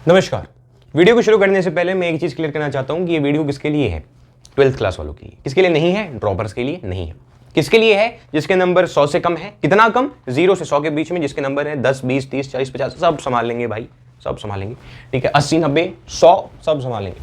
नमस्कार। वीडियो को शुरू करने से पहले मैं एक चीज क्लियर करना चाहता हूं कि ये वीडियो किसके लिए है? 12th क्लास वालों के लिए। किसके लिए नहीं है? ड्रॉपर्स के लिए नहीं है। किसके लिए है? जिसके नंबर 100 से कम है। कितना कम? 0 से 100 के बीच में जिसके नंबर है 10, 20, 30, 40, 50 सब संभाल लेंगे भाई, सब संभालेंगे। ठीक है, 80, 90, 100 सब संभालेंगे।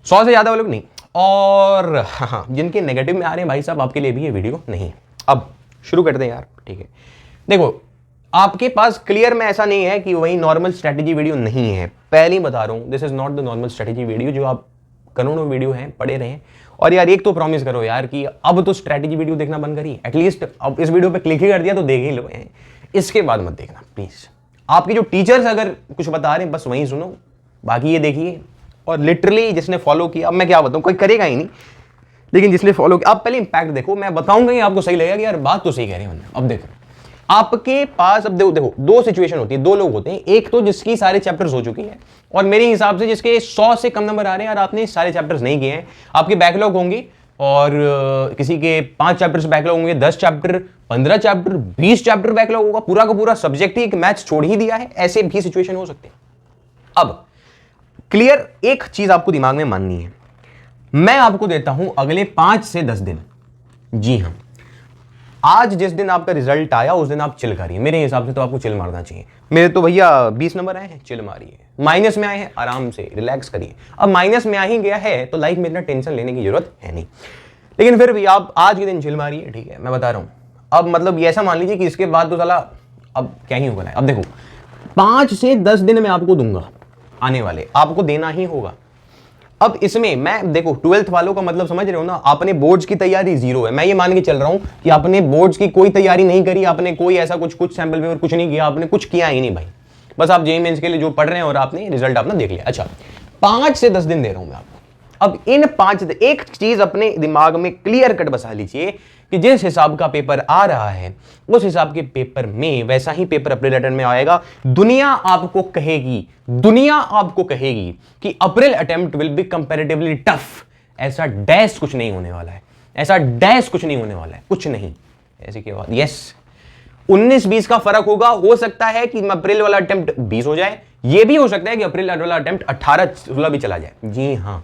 100 से ज्यादा वाले लोग नहीं। और हाँ, जिनके नेगेटिव में आ रहे हैं भाई साहब, आपके लिए भी ये वीडियो नहीं है। अब शुरू करते हैं यार। ठीक है, देखो आपके पास क्लियर में ऐसा नहीं है कि वही नॉर्मल स्ट्रेटेजी वीडियो नहीं है। पहले ही बता रहा हूं, this is not the normal strategy video जो आप करोड़ों वीडियो हैं पढ़े रहे हैं। और यार एक तो प्रॉमिस करो यार कि अब तो स्ट्रेटेजी वीडियो देखना बंद करिए। एटलीस्ट अब इस वीडियो पे क्लिक ही कर दिया तो देख ही लो, इसके बाद मत देखना प्लीज। आपके जो टीचर्स अगर कुछ बता रहे हैं बस वही सुनो, बाकी ये देखिए। और लिटरली जिसने फॉलो किया, अब मैं क्या बताऊं, कोई करेगा ही नहीं, लेकिन जिसने फॉलो किया, आप पहले इंपैक्ट देखो। मैं बताऊंगा ही आपको सही लगेगा कि यार बात तो सही कह रहे हैं। अब देखो आपके पास, अब देखो दो सिचुएशन होती है, दो लोग होते हैं। एक तो जिसकी सारे चैप्टर्स हो चुकी है, और मेरे हिसाब से जिसके 100 से कम नंबर आ रहे हैं और आपने सारे चैप्टर्स नहीं किए हैं। आपके बैकलॉग होंगे और किसी के 5 चैप्टर्स बैकलॉग होंगे, 10 चैप्टर, 15 चैप्टर, 20 चैप्टर बैकलॉग होगा, पूरा का पूरा सब्जेक्ट ही एक मैथ्स छोड़ ही दिया है। ऐसे भी सिचुएशन हो सकते हैं। अब क्लियर एक चीज आपको दिमाग में माननी है, मैं आपको देता हूं अगले 5 से 10 दिन। जी हां, आज जिस दिन आपका रिजल्ट आया उस दिन आप चिल करिए। मेरे हिसाब से तो आपको चिल मारना चाहिए। मेरे तो भैया 20 नंबर आए हैं, चिल मारिए। माइनस में आए हैं, आराम से रिलैक्स करिए। अब माइनस में आ ही गया है तो लाइफ में इतना टेंशन लेने की जरूरत है नहीं, लेकिन फिर भी आप आज के दिन चिल मारिए। ठीक है, मैं बता रहा हूं। अब मतलब ये ऐसा मान लीजिए कि इसके बाद तो साला अब क्या ही होगा। अब देखो 5 से 10 दिन मैं आपको दूंगा, आने वाले आपको देना ही होगा। अब इसमें मैं देखो 12th वालों का मतलब समझ रहे हो ना, आपने बोर्ड्स की तैयारी 0 है। मैं ये मान के चल रहा हूं कि आपने बोर्ड्स की कोई तैयारी नहीं करी, आपने कोई ऐसा कुछ सैंपल पेपर कुछ नहीं किया, आपने कुछ किया ही नहीं भाई। बस आप जेईई मेंस के लिए जो पढ़ रहे हैं और आपने रिजल्ट अपना देख लिया। अच्छा, 5 से 10 दिन दे रहा हूं मैं आपको। अब इन 5 एक चीज अपने दिमाग में क्लियर कट बसा लीजिए कि जिस हिसाब का पेपर आ रहा है उस हिसाब के पेपर में वैसा ही पेपर अप्रैल अटेम्प्ट में आएगा। दुनिया आपको कहेगी कि अप्रैल attempt will be comparatively tough. ऐसा डैश कुछ नहीं होने वाला है, कुछ नहीं। ऐसे की बात, यस 19-20 का फर्क होगा। हो सकता है कि अप्रैल वाला अटेम्प्ट 20 हो जाए, यह भी हो सकता है कि अप्रैल वाला अटेम्प्ट 18-16 भी चला जाए। जी हां,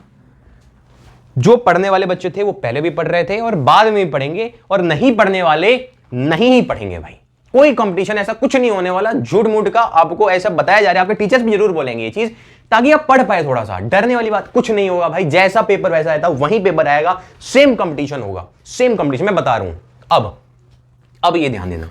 जो पढ़ने वाले बच्चे थे वो पहले भी पढ़ रहे थे और बाद में भी पढ़ेंगे, और नहीं पढ़ने वाले नहीं ही पढ़ेंगे भाई। कोई कंपटीशन ऐसा कुछ नहीं होने वाला। झूठ मूठ का आपको ऐसा बताया जा रहा है, आपके टीचर्स भी जरूर बोलेंगे ये चीज ताकि आप पढ़ पाए। थोड़ा सा डरने वाली बात कुछ नहीं होगा भाई। जैसा पेपर वैसा आया था वही पेपर आएगा, सेम कंपटीशन होगा, सेम कंपटीशन मैं बता रहा हूं। अब ये ध्यान देना,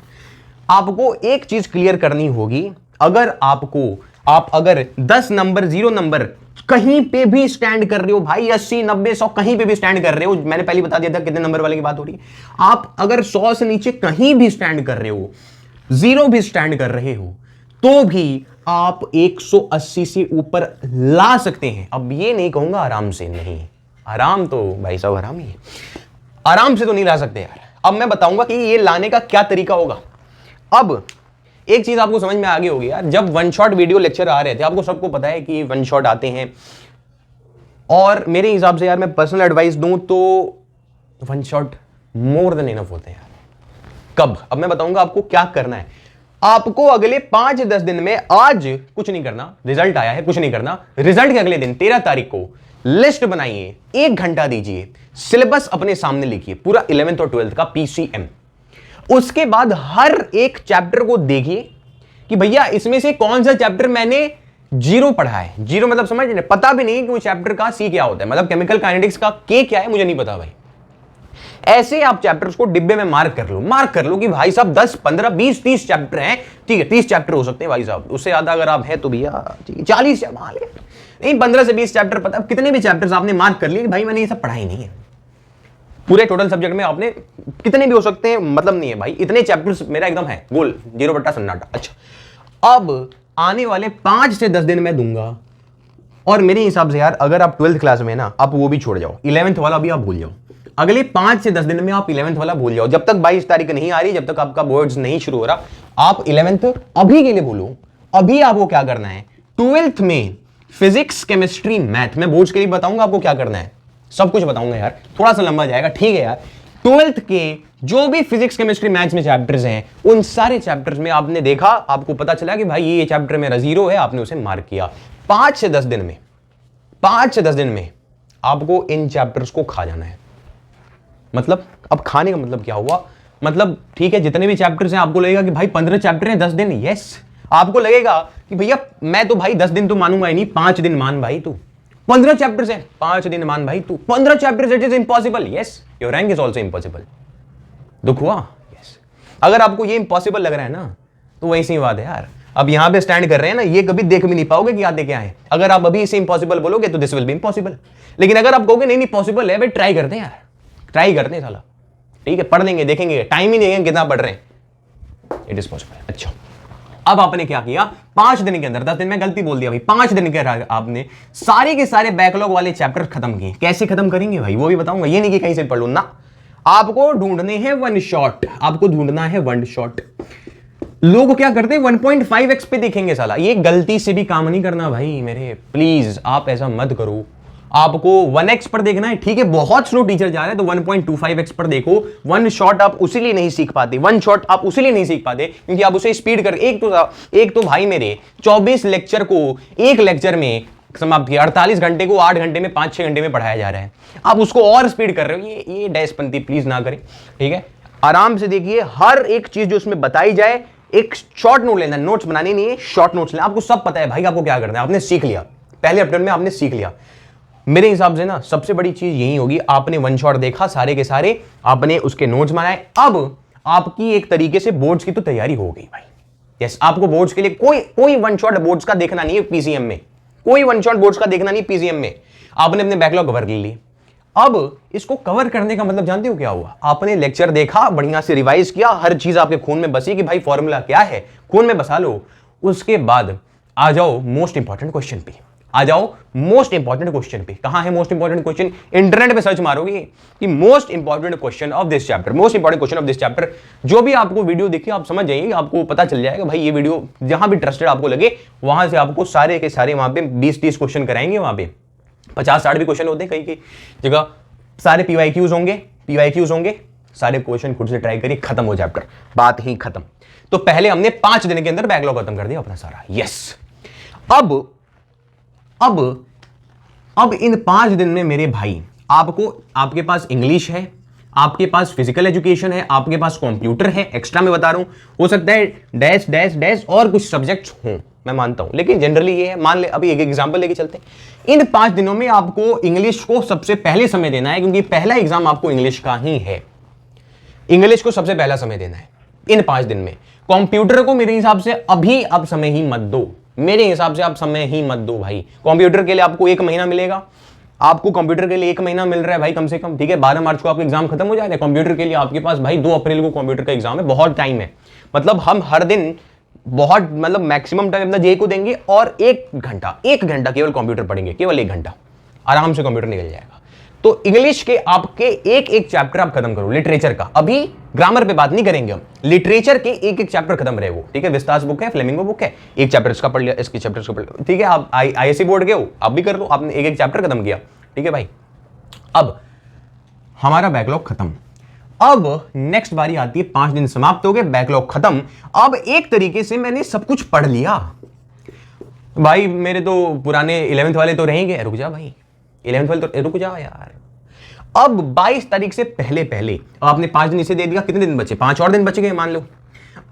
आपको एक चीज क्लियर करनी होगी। अगर आप अगर 10 नंबर 0 नंबर कहीं पे भी स्टैंड कर रहे हो भाई, 80, 90, 100 कहीं पे भी स्टैंड कर रहे हो, मैंने पहले बता दिया था कितने नंबर वाले की बात हो रही है। आप अगर 100 से नीचे कहीं भी स्टैंड कर रहे हो, 0 भी स्टैंड कर रहे हो, तो भी आप 180 से ऊपर ला सकते हैं। अब ये नहीं कहूंगा आराम से, नहीं, आराम तो भाई साहब आराम ही है, आराम से तो नहीं ला सकते यार। अब मैं बताऊंगा कि ये लाने का क्या तरीका होगा। अब एक चीज आपको समझ में आ गई होगी यार, जब वन शॉट वीडियो लेक्चर आ रहे थे, आपको सबको पता है कि वन शॉट आते हैं, और मेरे हिसाब से यार मैं पर्सनल एडवाइस दूं तो one shot more than enough होते हैं यार। कब? अब मैं बताऊंगा आपको क्या करना है। आपको अगले 5-10 दिन में, आज कुछ नहीं करना, रिजल्ट आया है, कुछ नहीं करना। रिजल्ट के अगले दिन 13 तारीख को लिस्ट बनाइए, 1 घंटा दीजिए, सिलेबस अपने सामने लिखिए पूरा 11th और 12th का PCM। उसके बाद हर एक चैप्टर को देखिए कि भैया इसमें से कौन सा चैप्टर मैंने 0 पढ़ा है। 0 मतलब समझ रहे, पता भी नहीं कि वो चैप्टर का C क्या होता है, मतलब केमिकल काइनेटिक्स का K क्या है मुझे नहीं पता भाई। ऐसे आप चैप्टर्स को डिब्बे में मार्क कर लो कि भाई साहब 10, 15, 20, 30 चैप्टर हैं। ठीक है, 30 चैप्टर हो सकते हैं भाई साहब, उससे ज्यादा अगर आप हैं तो भैया ठीक है 40 मान लिया, नहीं 15 से 20 चैप्टर, पता कितने भी चैप्टर्स आपने मार्क कर लिए कि भाई मैंने ये सब पढ़ा ही नहीं है। पूरे टोटल सब्जेक्ट में आपने कितने भी हो सकते हैं, मतलब नहीं है भाई, इतने चैप्टर्स मेरा एकदम है गोल, 0 बट्टा सन्नाटा। अच्छा, अब आने वाले 5 से 10 दिन मैं दूंगा, और मेरे हिसाब से यार अगर आप 12th क्लास में ना, आप वो भी छोड़ जाओ, 11th वाला भी आप भूल जाओ। अगले 5 से 10 दिन में आप 11th वाला भूल जाओ। जब तक 22 तारीख नहीं आ रही, जब तक आपका बोर्ड्स नहीं शुरू हो रहा, आप 11th अभी के लिए भूलो। अभी आपको क्या करना है, 12th में फिजिक्स, केमिस्ट्री, मैथ, मैं बोर्ड्स के लिए बताऊंगा आपको क्या करना है, सब कुछ बताऊंगा यार, थोड़ा सा लंबा जाएगा, ठीक है यार। 12th के जो भी फिजिक्स, केमिस्ट्री, मैथ्स में चैप्टर्स हैं, उन सारे चैप्टर्स में आपने देखा, आपको पता चला कि भाई ये चैप्टर मेरा 0 है, आपने उसे मार्क किया। 5 से 10 दिन में, 5 से 10 दिन में आपको इन चैप्टर्स को खा जाना है। मतलब अब खाने का मतलब क्या हुआ, मतलब ठीक है जितने भी चैप्टर्स हैं आपको लगेगा कि भाई 15 चैप्टर हैं 10 दिन, यस आपको लगेगा कि भैया मैं तो भाई 10 दिन तो मानूंगा ही नहीं, 5 दिन मान भाई तू, 15 चैप्टर्स हैं 5 दिन मान भाई तू, 15 chapters, it is impossible, yes your rank is also impossible. दुख हुआ, यस। अगर आपको ये इंपॉसिबल लग रहा है ना तो वैसी बात है यार, अब यहां पे स्टैंड कर रहे हैं ना, ये कभी देख भी नहीं पाओगे कि आते क्या है। अगर आप अभी इसे इंपॉसिबल बोलोगे तो दिस विल बी इंपॉसिबल, लेकिन अगर आप कहोगे नहीं नहीं पॉसिबल है भाई, ट्राई करते हैं यार, ट्राई करते हैं साला, ठीक है पढ़ लेंगे, देखेंगे, टाइम ही नहीं है कितना पढ़ रहे हैं, इट इज पॉसिबल। अच्छा अब आपने क्या किया, 5 दिन के अंदर, 10 दिन में गलती बोल दिया भाई, 5 दिन के अंदर आपने सारे के सारे बैकलॉग वाले चैप्टर खत्म किए। कैसे खत्म करेंगे भाई वो भी बताऊंगा, ये नहीं कि कहीं से पढ़ लो ना, आपको ढूंढने हैं वन शॉट, आपको ढूंढना है वन शॉट। लोग क्या करते हैं 1.5x पे देखेंगे साला, ये गलती से भी काम नहीं करना भाई मेरे, प्लीज आप ऐसा मत करो। आपको 1x पर देखना है, ठीक है बहुत स्लो टीचर जा रहा है तो 1.25x पर देखो। वन शॉट आप उसी लिए नहीं सीख पाते, वन शॉट आप उसी लिए नहीं सीख पाते क्योंकि आप उसे स्पीड कर, एक तो भाई मेरे 24 लेक्चर को एक लेक्चर में समाप्त किया, 48 घंटे को 8 घंटे में 5-6 घंटे में पढ़ाया जा रहा है, आप उसको और स्पीड कर रहे हो, ये डैशपंती प्लीज ना करें, ठीक है। आराम से देखिए, हर एक चीज जो उसमें बताई जाए, एक शॉर्ट नोट लेना, नोट्स बनाने नहीं है, शॉर्ट नोट्स लेना, आपको सब पता है भाई आपको क्या करना है, आपने सीख लिया, पहले अटेम्प्ट में आपने सीख लिया। मेरे हिसाब से ना सबसे बड़ी चीज यही होगी, आपने वन शॉट देखा सारे के सारे, आपने उसके नोट्स बनाए, अब आपकी एक तरीके से बोर्ड्स की तो तैयारी हो गई भाई। यस आपको बोर्ड्स के लिए कोई वन शॉट बोर्ड्स का देखना नहीं है पीसीएम में, कोई वन शॉट बोर्ड्स का देखना नहीं पीसीएम में, आपने अपने बैकलॉग कवर कर लिए। अब इसको कवर करने का मतलब जानते हो क्या हुआ, आपने लेक्चर देखा, बढ़िया से रिवाइज किया, हर चीज आपके खून में बसी कि भाई फॉर्मूला क्या है, खून में बसा लो। उसके बाद आ जाओ मोस्ट इंपॉर्टेंट क्वेश्चन पे, आ जाओ मोस्ट इंपॉर्टेंट क्वेश्चन पे। कहां है मोस्ट इंपॉर्टेंट क्वेश्चन, इंटरनेट पे सर्च मारोगे कि most important question of this chapter, most important question of this chapter, जो भी आपको वीडियो देखिए आप समझ जाइए, आपको पता चल जाएगा भाई ये वीडियो जहां भी ट्रस्टेड आपको लगे वहां से आपको सारे के सारे वहां पे 20-30 क्वेश्चन कराएंगे, वहां पे 50-60 भी क्वेश्चन होते हैं कहीं की जगह, सारे पीवाईक्यूज होंगे, सारे क्वेश्चन खुद से ट्राई करिए, खत्म हो चैप्टर, बात ही खत्म। तो पहले हमने 5 दिन के अंदर बैकलॉग खत्म कर दिया अपना सारा, यस। अब इन 5 दिन में मेरे भाई आपके पास इंग्लिश है, आपके पास फिजिकल एजुकेशन है, आपके पास कंप्यूटर है, एक्स्ट्रा में बता रहा हूं, हो सकता है डैश डैश डैश और कुछ सब्जेक्ट्स हों, मैं मानता हूं, लेकिन जनरली ये है, मान ले अभी एक एग्जांपल लेके चलते हैं। इन 5 दिनों में आपको इंग्लिश को सबसे पहले समय देना है, क्योंकि पहला एग्जाम आपको इंग्लिश का ही है, इंग्लिश को सबसे पहला समय देना है इन 5 दिन में। कंप्यूटर को मेरे हिसाब से अभी आप समय ही मत दो, मेरे हिसाब से आप समय ही मत दो भाई। कंप्यूटर के लिए आपको 1 महीना मिलेगा, आपको कंप्यूटर के लिए 1 महीना मिल रहा है भाई कम से कम, ठीक है। 12 मार्च को आपका एग्जाम खत्म हो जाएगा, कंप्यूटर के लिए आपके पास भाई 2 अप्रैल को कंप्यूटर का एग्जाम है, बहुत टाइम है। मतलब हम हर दिन बहुत मतलब मैक्सिमम टाइम अपना जेई को देंगे और 1 घंटा केवल कंप्यूटर पढ़ेंगे, केवल 1 घंटा आराम से कंप्यूटर निकल जाएगा। तो इंग्लिश के आपके एक चैप्टर आप खत्म करो, लिटरेचर का, अभी ग्रामर पे बात नहीं करेंगे हम, लिटरेचर के एक चैप्टर खत्म रहे वो, ठीक है। विस्तास बुक है, फ्लेमिंगो बुक है, एक चैप्टर इसका पढ़ लिया, इसके चैप्टर इसको पढ़ लिया, ठीक है। आप आईएससी बोर्ड के हो, आप भी कर लो, आपने एक चैप्टर खत्म किया, ठीक है भाई। अब हमारा बैकलॉग खत्म, अब नेक्स्ट बारी आती है, 5 दिन समाप्त हो गए, बैकलॉग खत्म। अब एक तरीके से मैंने सब कुछ पढ़ लिया भाई, मेरे तो पुराने 11th वाले तो रहेंगे, रुक जा भाई 11th वाले तो रुक जा यार। अब 22 तारीख से पहले आपने 5 दिन इसे दे दिया, कितने दिन बचे, 5 और दिन बच गए मान लो।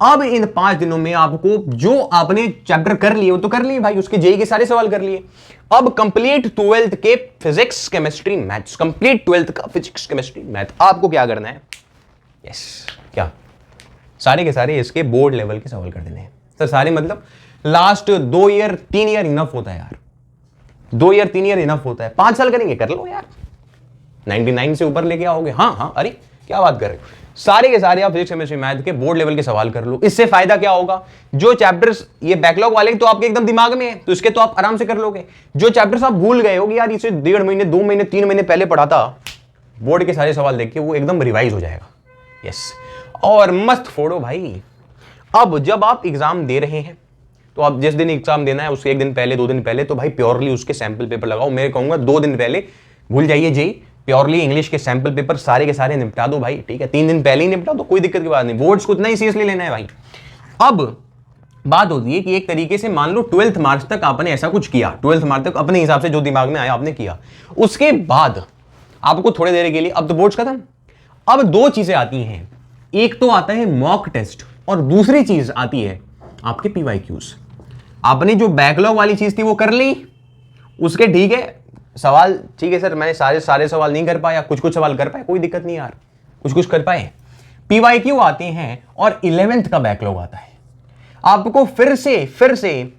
अब इन 5 दिनों में आपको जो आपने चैप्टर कर लिए वो तो कर लिए भाई, उसके जेई के सारे सवाल कर लिए। अब कंप्लीट 12th के physics chemistry maths, complete 12th का फिजिक्स केमिस्ट्री मैथ आपको क्या करना है, यस क्या सारे के सारे इसके बोर्ड लेवल के सवाल कर देने हैं सर, सारे मतलब लास्ट 2 ईयर 3 ईयर इनफ होता है यार, 2 ईयर 3 ईयर इनफ होता है, 5 साल करेंगे कर लो यार, 99 से ऊपर लेके आओगे। हाँ अरे क्या बात कर रहे हो, सारे के सारे आप फिजिक्स केमिस्ट्री मैथ के बोर्ड लेवल के सवाल कर लो। इससे फायदा क्या होगा, जो चैप्टर्स ये बैकलॉग वाले तो आपके एकदम दिमाग में है तो इसके तो आप आराम से कर लोगे, जो चैप्टर्स आप भूल गए होगे यार इसे 1.5 महीने 2 महीने 3 महीने पहले पढ़ा था, बोर्ड के सारे सवाल देख के वो एकदम रिवाइज हो जाएगा, यस और मस्त फोड़ो भाई। अब जब आप एग्जाम दे रहे हैं तो आप जिस दिन एग्जाम देना है उसके 1 दिन पहले 2 दिन पहले तो भाई प्योरली उसके सैंपल पेपर लगाओ। मैं कहूंगा 2 दिन पहले भूल जाइए जेई, प्योरली इंग्लिश के सैंपल पेपर सारे के सारे निपटा दो भाई, ठीक है। 3 दिन पहले ही निपटा दो, कोई दिक्कत की बात नहीं, बोर्ड्स को उतना ही सीरियसली लेना है भाई। अब बात होती है कि एक तरीके से मान लो 12th मार्च तक आपने ऐसा कुछ किया, 12th मार्च तक अपने हिसाब से जो दिमाग में आया आपने किया, उसके बाद आपको थोड़ी देर के लिए, अब तो बोर्ड्स खत्म, अब दो चीजें आती हैं, एक तो आता है मॉक टेस्ट और दूसरी चीज आती है आपके पीवाईक्यूज। आपने जो बैकलॉग वाली चीज थी वो कर ली, उसके ठीक है सवाल, ठीक है सर मैंने सारे सवाल नहीं कर पाया, कुछ कुछ सवाल कर पाए, कोई दिक्कत नहीं यार, कुछ कुछ कर पाए। पीवाईक्यू आते हैं और 11th का बैकलॉग आता है। आपको फिर से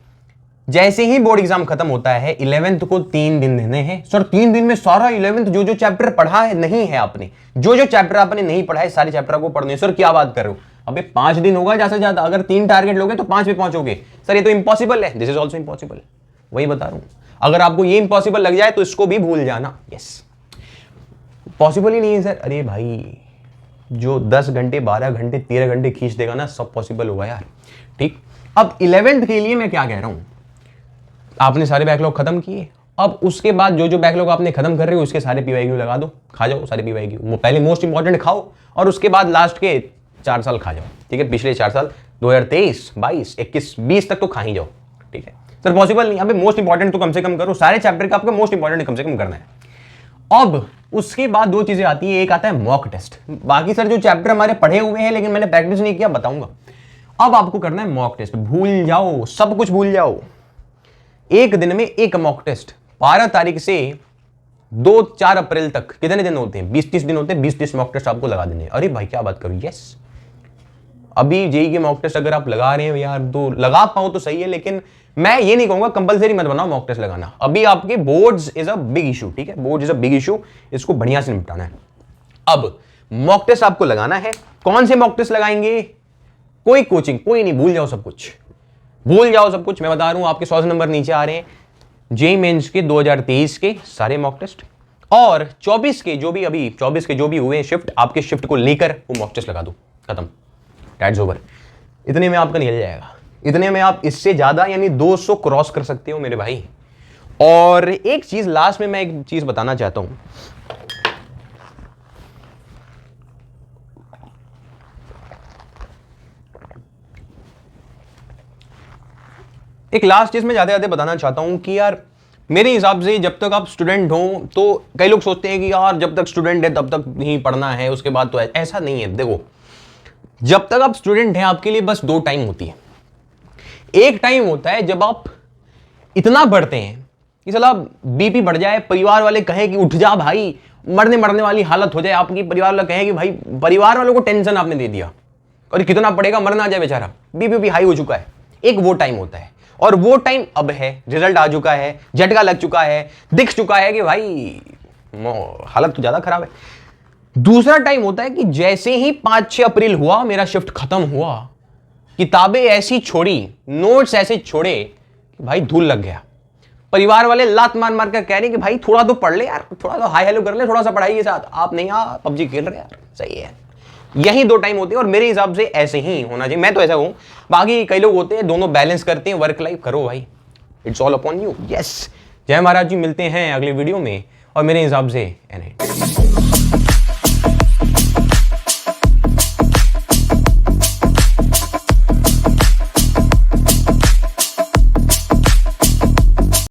जैसे ही बोर्ड एग्जाम खत्म होता है 11th को 3 दिन देने हैं। सर 3 दिन में सारा 11th जो चैप्टर पढ़ा है नहीं है आपने, जो चैप्टर आपने नहीं पढ़ा है सारे चैप्टर को पढ़ने। सर क्या बात कर रहे हो, अबे 5 दिन होगा ज्यादा से ज्यादा, अगर 3 टारगेट लोगे तो 5 पे पहुंचोगे। सर ये तो इंपॉसिबल है, दिस इज ऑल्सो इंपॉसिबल, वही बता रहा हूं। अगर आपको ये इंपॉसिबल लग जाए तो इसको भी भूल जाना, यस पॉसिबल ही नहीं है सर। अरे भाई जो 10 घंटे 12 घंटे 13 घंटे खींच देगा ना, सब पॉसिबल होगा यार। ठीक, अब 11th के लिए मैं क्या कह रहा हूं, आपने सारे बैकलॉग खत्म किए, अब उसके बाद जो बैकलॉग आपने खत्म कर रहे हो उसके सारे पीवाईक्यू लगा दो, खा जाओ सारे पीवाईक्यू। पहले मोस्ट इंपॉर्टेंट खाओ और उसके बाद लास्ट के 4 साल खा जाओ, ठीक है, पिछले 4 साल 2023 22 21 20 तक तो खा ही जाओ, ठीक है। सर पॉसिबल नहीं, अबे मोस्ट इंपॉर्टेंट तो कम से कम करो, सारे चैप्टर का आपको मोस्ट इंपॉर्टेंट कम से कम करना है। अब उसके बाद दो चीजें आती है, एक आता है मॉक टेस्ट। बाकी सर जो चैप्टर हमारे पढ़े हुए हैं लेकिन मैंने प्रैक्टिस नहीं किया, बताऊंगा। अब आपको करना है मॉक टेस्ट, भूल जाओ सब कुछ भूल जाओ, एक दिन में एक मॉक टेस्ट 12 तारीख से 2-4 अप्रैल तक, कितने दिन होते हैं, 20-30 दिन होते हैं, 20-30 मॉक टेस्ट आपको लगा देने। अरे भाई क्या बात करूं, यस अभी जेईई के मॉक टेस्ट अगर आप लगा रहे हैं यार, तो लगा पाओ तो सही है, लेकिन मैं ये नहीं कहूंगा कंपलसरी मत बनाओ मॉक टेस्ट लगाना। अभी आपके boards is a big issue, ठीक है, board is a big issue, इसको बढ़िया से निपटाना है। अब मॉक टेस्ट आपको लगाना है, कौन से मॉक टेस्ट लगाएंगे, कोई कोचिंग कोई नहीं, भूल जाओ सब कुछ, भूल जाओ सब कुछ। मैं बता रहा हूं आपके 100 नंबर नीचे आ रहे हैं, जेईई मेंस के 2023 के सारे मॉक टेस्ट और 24 के जो भी अभी 24 के जो भी हुए शिफ्ट, आपके शिफ्ट को लेकर वो मॉक टेस्ट लगा दो, खत्म, दैट्स ओवर। इतने में आपका निकल जाएगा, इतने में आप इससे ज्यादा यानी 200 क्रॉस कर सकते हो मेरे भाई। और एक चीज लास्ट में मैं एक चीज बताना चाहता हूं, एक लास्ट चीज मैं ज्यादा बताना चाहता हूं कि यार मेरे हिसाब से जब तक आप स्टूडेंट हो, तो कई लोग सोचते हैं कि यार जब तक स्टूडेंट है तब तक नहीं पढ़ना है, उसके बाद तो ऐसा नहीं है। देखो जब तक आप स्टूडेंट हैं आपके लिए बस 2 टाइम होती है। एक टाइम होता है जब आप इतना बढ़ते हैं कि साला बीपी बढ़ जाए, परिवार वाले कहें कि उठ जा भाई, मरने वाली हालत हो जाए आपकी, परिवार वाले कहें कि भाई, परिवार वालों को टेंशन आपने दे दिया और कितना पड़ेगा, मरना आ जाए बेचारा, बीपी हाई हो चुका है। एक वो टाइम होता है और वो टाइम अब है, रिजल्ट आ चुका है, झटका लग चुका है, दिख चुका है कि भाई हालत तो ज्यादा खराब है। दूसरा टाइम होता है कि जैसे ही 5-6 अप्रैल हुआ, मेरा शिफ्ट खत्म हुआ, किताबें ऐसी छोड़ी, नोट्स ऐसे छोड़े कि भाई धूल लग गया। परिवार वाले लात मार कर कह रहे हैं कि भाई थोड़ा तो पढ़ ले यार, थोड़ा तो हाई हेलो कर ले, थोड़ा सा पढ़ाई के साथ, आप नहीं यार पबजी खेल रहे यार, सही है। यही 2 टाइम होते हैं और मेरे हिसाब से ऐसे ही होना चाहिए, मैं तो ऐसा हूं। बाकी कई लोग होते हैं दोनों बैलेंस करते हैं, वर्क लाइफ करो भाई, it's all upon you, yes. जय महाराज जी, मिलते हैं अगले वीडियो में और मेरे हिसाब से